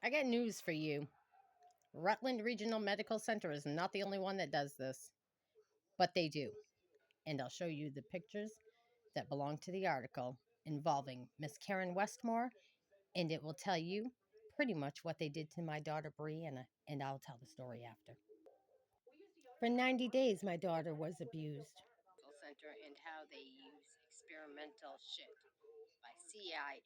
I got news for you. Rutland Regional Medical Center is not the only one that does this, but they do. And I'll show you the pictures that belong to the article involving Miss Karen Westmore, and it will tell you pretty much what they did to my daughter Brianna, and I'll tell the story after. For 90 days, my daughter was abused. Center and how they use experimental shit by CIA.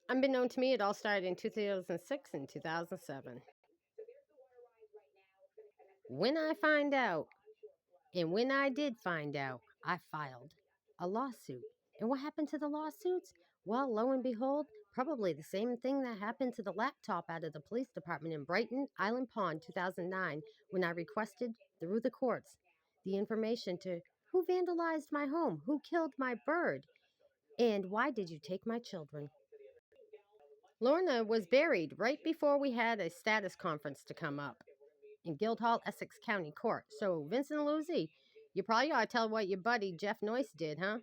Unbeknown to me, it all started in 2006 and 2007. When I find out, and when I did find out, I filed a lawsuit. And what happened to the lawsuits? Well, lo and behold, probably the same thing that happened to the laptop out of the police department in Brighton Island Pond 2009 when I requested through the courts the information to who vandalized my home, who killed my bird, and why did you take my children? Lorna was buried right before we had a status conference to come up in Guildhall, Essex County Court. So, Vincent Luzzi, you probably ought to tell what your buddy Jeff Noyce did, huh?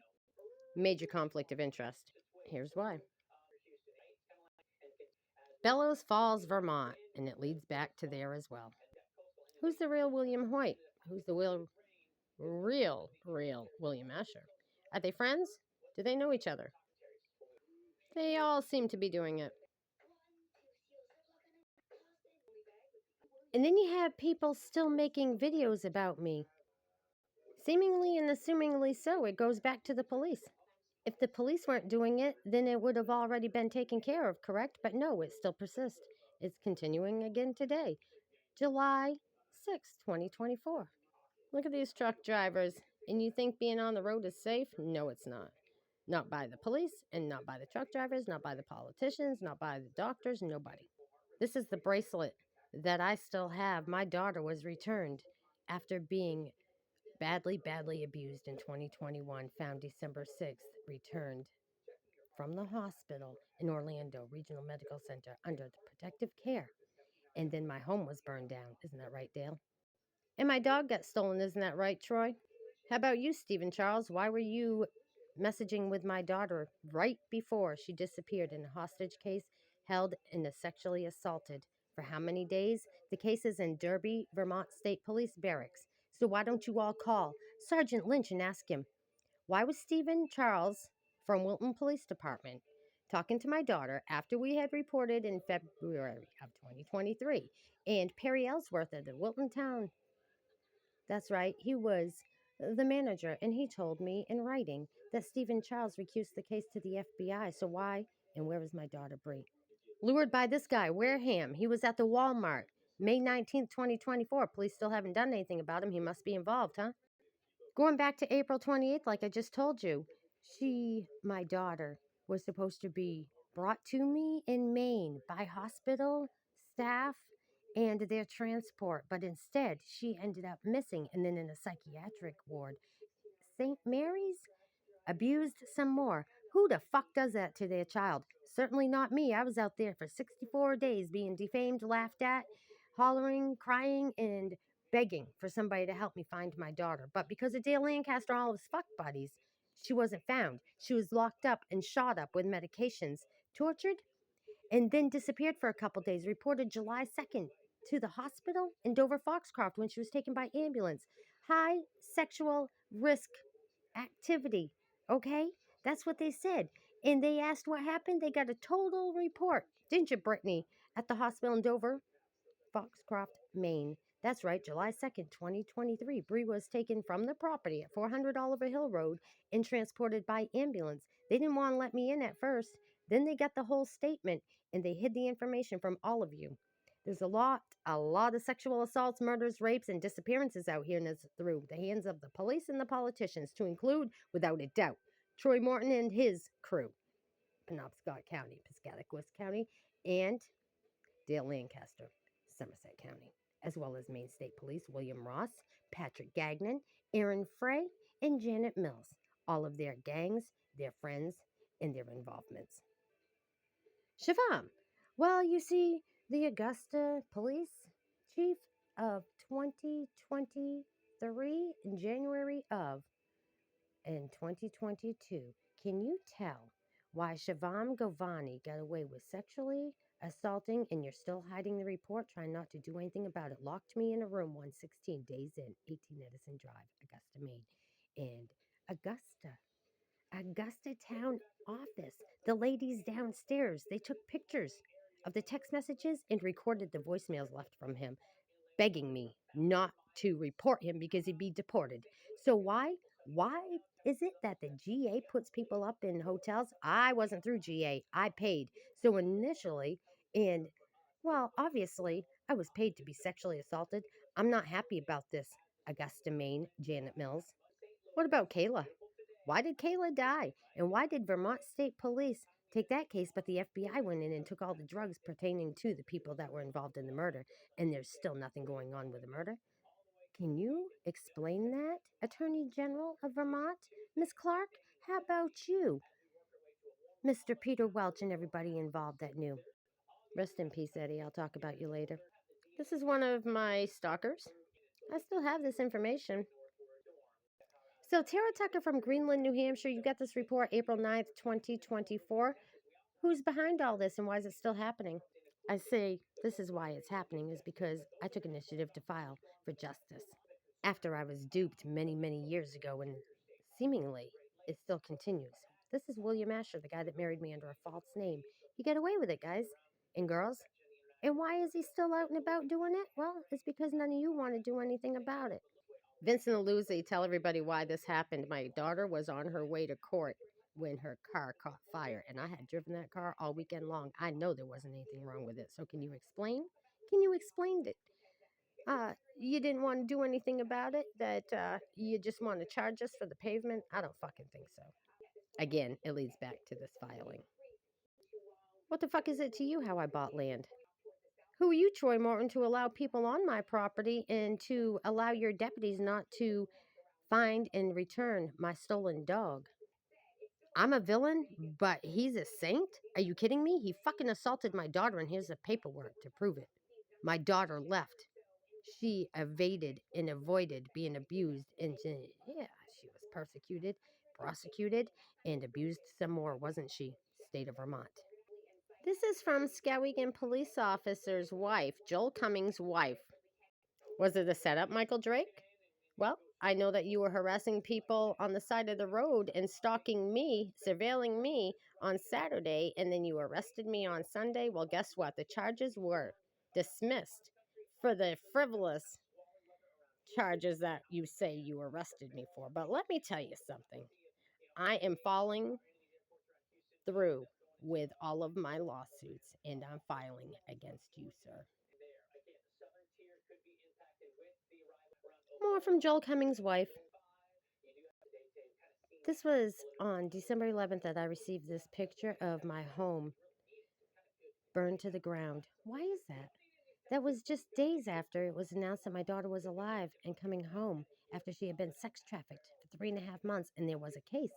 Major conflict of interest. Here's why. Bellows Falls, Vermont, and it leads back to there as well. Who's the real William Hoyt? Who's the real William Asher? Are they friends? Do they know each other? They all seem to be doing it. And then you have people still making videos about me. Seemingly and assumingly so, it goes back to the police. If the police weren't doing it, then it would have already been taken care of, correct? But no, it still persists. It's continuing again today, July 6, 2024. Look at these truck drivers. And you think being on the road is safe? No, it's not. Not by the police, and not by the truck drivers, not by the politicians, not by the doctors, nobody. This is the bracelet that I still have. My daughter was returned after being badly abused in 2021, found December 6th, returned from the hospital in Orlando Regional Medical Center under the protective care. And then my home was burned down. Isn't that right, Dale? And my dog got stolen. Isn't that right, Troy? How about you, Stephen Charles? Why were you messaging with my daughter right before she disappeared in a hostage case held in a sexually assaulted for how many days? The case is in Derby, Vermont State Police Barracks. So why don't you all call Sergeant Lynch and ask him, why was Stephen Charles from Wilton Police Department talking to my daughter after we had reported in February of 2023? And Perry Ellsworth of the Wilton Town, that's right, he was the manager, and he told me in writing that Stephen Charles recused the case to the FBI. So why and where is my daughter Bree? Lured by this guy, Wareham. He was at the Walmart, May 19th, 2024. Police still haven't done anything about him. He must be involved, huh? Going back to April 28th, like I just told you, my daughter, was supposed to be brought to me in Maine by hospital staff and their transport, but instead she ended up missing and then in a psychiatric ward. St. Mary's abused some more. Who the fuck does that to their child? Certainly not me. I was out there for 64 days being defamed, laughed at, hollering, crying, and begging for somebody to help me find my daughter. But because of Dale Lancaster and all his fuck buddies, she wasn't found. She was locked up and shot up with medications, tortured, and then disappeared for a couple days. Reported July 2nd to the hospital in Dover Foxcroft when she was taken by ambulance. High sexual risk activity. Okay? That's what they said. And they asked what happened. They got a total report. Didn't you, Brittany? At the hospital in Dover, Foxcroft, Maine. That's right, July 2nd, 2023. Bree was taken from the property at 400 Oliver Hill Road and transported by ambulance. They didn't want to let me in at first. Then they got the whole statement and they hid the information from all of you. There's a lot of sexual assaults, murders, rapes, and disappearances out here, and it's through the hands of the police and the politicians, to include, without a doubt, Troy Morton and his crew, Penobscot County, Piscataquis County, and Dale Lancaster, Somerset County, as well as Maine State Police, William Ross, Patrick Gagnon, Aaron Frey, and Janet Mills, all of their gangs, their friends, and their involvements. Shivam. Well, you see, the Augusta police chief of 2023 in January of in 2022. Can you tell why Shivam Govani got away with sexually assaulting and you're still hiding the report, trying not to do anything about it? Locked me in a room 116 days in, 18 Edison Drive, Augusta, Maine. And Augusta Town office. The ladies downstairs, they took pictures of the text messages and recorded the voicemails left from him, begging me not to report him because he'd be deported. So why is it that the GA puts people up in hotels? I wasn't through GA. I paid. So initially, and well, obviously, I was paid to be sexually assaulted. I'm not happy about this. Augusta, Maine, Janet Mills. What about Kayla? Why did Kayla die? And why did Vermont State Police take that case, but the FBI went in and took all the drugs pertaining to the people that were involved in the murder, and there's still nothing going on with the murder? Can you explain that, Attorney General of Vermont? Miss Clark, how about you, Mr. Peter Welch, and everybody involved that knew? Rest in peace, Eddie. I'll talk about you later. This is one of my stalkers. I still have this information. So, Tara Tucker from Greenland, New Hampshire, you got this report April 9th, 2024. Who's behind all this and why is it still happening? I say this is why it's happening is because I took initiative to file for justice after I was duped many, many years ago, and seemingly it still continues. This is William Asher, the guy that married me under a false name. He got away with it, guys and girls. And why is he still out and about doing it? Well, it's because none of you want to do anything about it. Vincent Aluzzi, tell everybody why this happened. My daughter was on her way to court when her car caught fire, and I had driven that car all weekend long. I know there wasn't anything wrong with it. So can you explain? Can you explain it? You didn't want to do anything about it? That you just want to charge us for the pavement? I don't fucking think so. Again, it leads back to this filing. What the fuck is it to you how I bought land? Who are you, Troy Morton, to allow people on my property and to allow your deputies not to find and return my stolen dog? I'm a villain, but he's a saint? Are you kidding me? He fucking assaulted my daughter, and here's the paperwork to prove it. My daughter left. She evaded and avoided being abused, and yeah, she was persecuted, prosecuted, and abused some more, wasn't she? State of Vermont. This is from Skowhegan police officer's wife, Joel Cummings' wife. Was it a setup, Michael Drake? Well, I know that you were harassing people on the side of the road and stalking me, surveilling me on Saturday, and then you arrested me on Sunday. Well, guess what? The charges were dismissed for the frivolous charges that you say you arrested me for. But let me tell you something. I am following through with all of my lawsuits, and I'm filing against you, sir. More from Joel Cummings' wife. This was on December 11th that I received this picture of my home burned to the ground. Why is that? That was just days after it was announced that my daughter was alive and coming home after she had been sex trafficked for 3.5 months, and there was a case.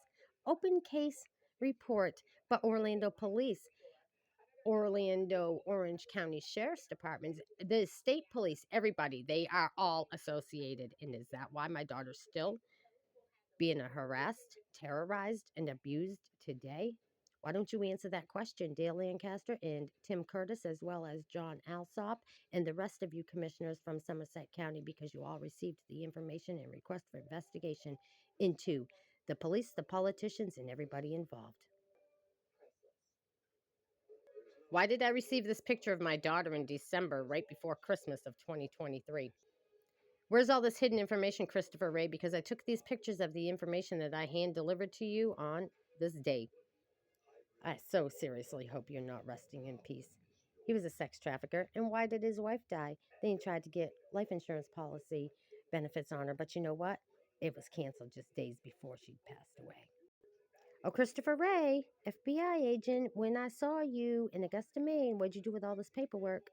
Open case report by Orlando Police, Orlando Orange County Sheriff's Department, the state police, everybody, they are all associated. And is that why my daughter's still being harassed, terrorized, and abused today? Why don't you answer that question, Dale Lancaster and Tim Curtis, as well as John Alsop and the rest of you commissioners from Somerset County, because you all received the information and request for investigation into the police, the politicians, and everybody involved. Why did I receive this picture of my daughter in December, right before Christmas of 2023? Where's all this hidden information, Christopher Ray? Because I took these pictures of the information that I hand delivered to you on this day. I so seriously hope you're not resting in peace. He was a sex trafficker, and why did his wife die? They tried to get life insurance policy benefits on her, but you know what? It was canceled just days before she'd passed away. Oh, Christopher Ray, FBI agent, when I saw you in Augusta, Maine, what'd you do with all this paperwork?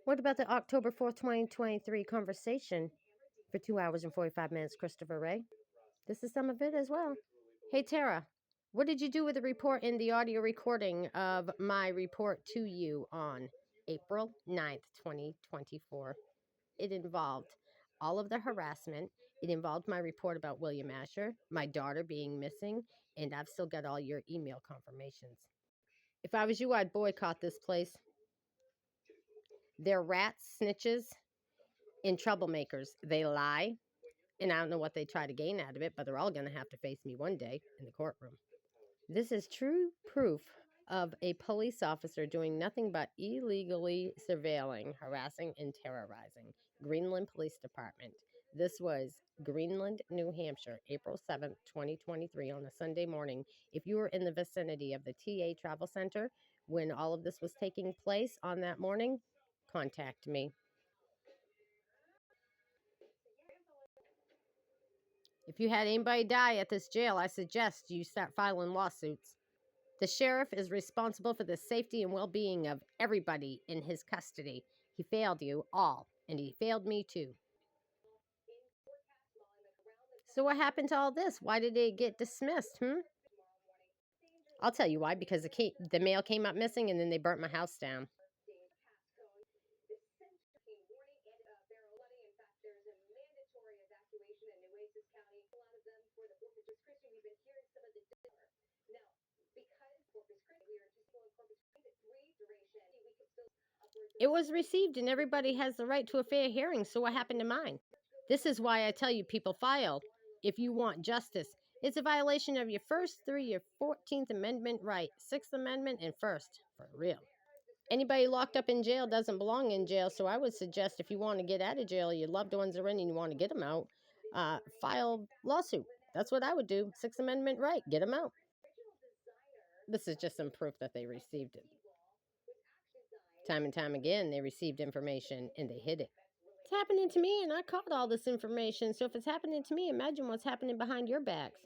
What about the October 4th, 2023 conversation for 2 hours and 45 minutes, Christopher Ray? This is some of it as well. Hey, Tara, what did you do with the report in the audio recording of my report to you on April 9th, 2024? It involved all of the harassment. It involved my report about William Asher, my daughter being missing, and I've still got all your email confirmations. If I was you, I'd boycott this place. They're rats, snitches, and troublemakers. They lie, and I don't know what they try to gain out of it, but they're all going to have to face me one day in the courtroom. This is true proof of a police officer doing nothing but illegally surveilling, harassing, and terrorizing Greenland Police Department. This was Greenland, New Hampshire, April 7th, 2023, on a Sunday morning. If you were in the vicinity of the TA Travel Center when all of this was taking place on that morning, contact me. If you had anybody die at this jail, I suggest you start filing lawsuits. The sheriff is responsible for the safety and well-being of everybody in his custody. He failed you all, and he failed me too. So what happened to all this? Why did it get dismissed, I'll tell you why, because the mail came up missing and then they burnt my house down. It was received and everybody has the right to a fair hearing, so what happened to mine? This is why I tell you people file if you want justice. It's a violation of your First, your 14th Amendment right, 6th Amendment, and First, for real. Anybody locked up in jail doesn't belong in jail, so I would suggest if you want to get out of jail, your loved ones are in and you want to get them out, file lawsuit. That's what I would do. 6th Amendment right, get them out. This is just some proof that they received it. Time and time again, they received information and they hid it. It's happening to me, and I caught all this information. So if it's happening to me, imagine what's happening behind your backs.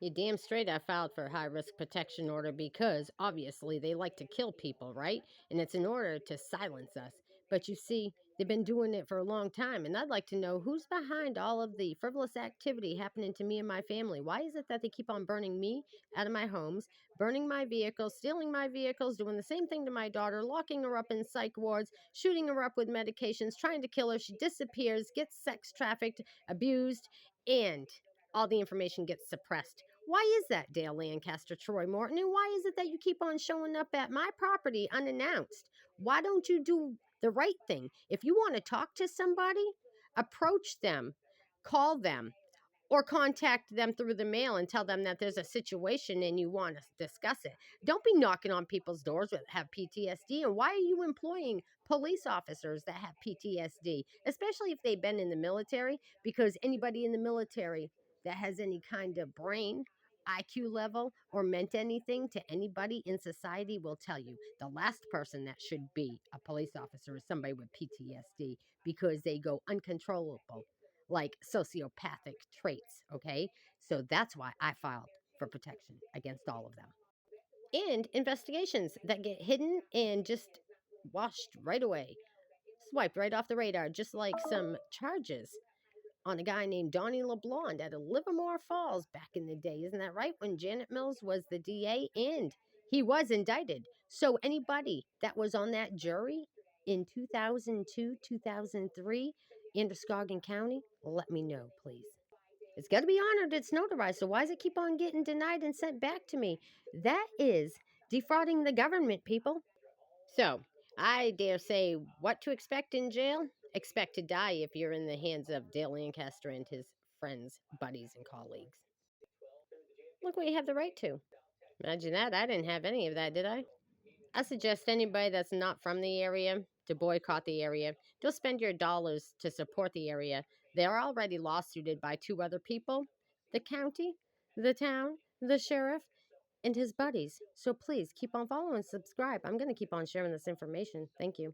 You damn straight I filed for a high-risk protection order because, obviously, they like to kill people, right? And it's in order to silence us. But you see, they've been doing it for a long time, and I'd like to know who's behind all of the frivolous activity happening to me and my family. Why is it that they keep on burning me out of my homes, burning my vehicles, stealing my vehicles, doing the same thing to my daughter, locking her up in psych wards, shooting her up with medications, trying to kill her? She disappears, gets sex trafficked, abused, and all the information gets suppressed. Why is that, Dale Lancaster, Troy Morton? And why is it that you keep on showing up at my property unannounced? Why don't you do the right thing? If you want to talk to somebody, approach them, call them, or contact them through the mail and tell them that there's a situation and you want to discuss it. Don't be knocking on people's doors that have PTSD. And why are you employing police officers that have PTSD, especially if they've been in the military? Because anybody in the military that has any kind of brain, IQ level, or meant anything to anybody in society will tell you the last person that should be a police officer is somebody with PTSD because they go uncontrollable, like sociopathic traits, okay? So that's why I filed for protection against all of them. And investigations that get hidden and just washed right away, swiped right off the radar, just like some charges on a guy named Donnie LeBlond out of Livermore Falls back in the day. Isn't that right? When Janet Mills was the DA and he was indicted. So anybody that was on that jury in 2002, 2003 in Skowhegan County, let me know, please. It's got to be honored. It's notarized. So why does it keep on getting denied and sent back to me? That is defrauding the government, people. So I dare say what to expect in jail? Expect to die if you're in the hands of Dale Lancaster and his friends, buddies, and colleagues. Look what you have the right to. Imagine that. I didn't have any of that, did I? I suggest anybody that's not from the area to boycott the area. Don't spend your dollars to support the area. They're already lawsuited by 2 other people, the county, the town, the sheriff, and his buddies. So please keep on following and subscribe. I'm going to keep on sharing this information. Thank you.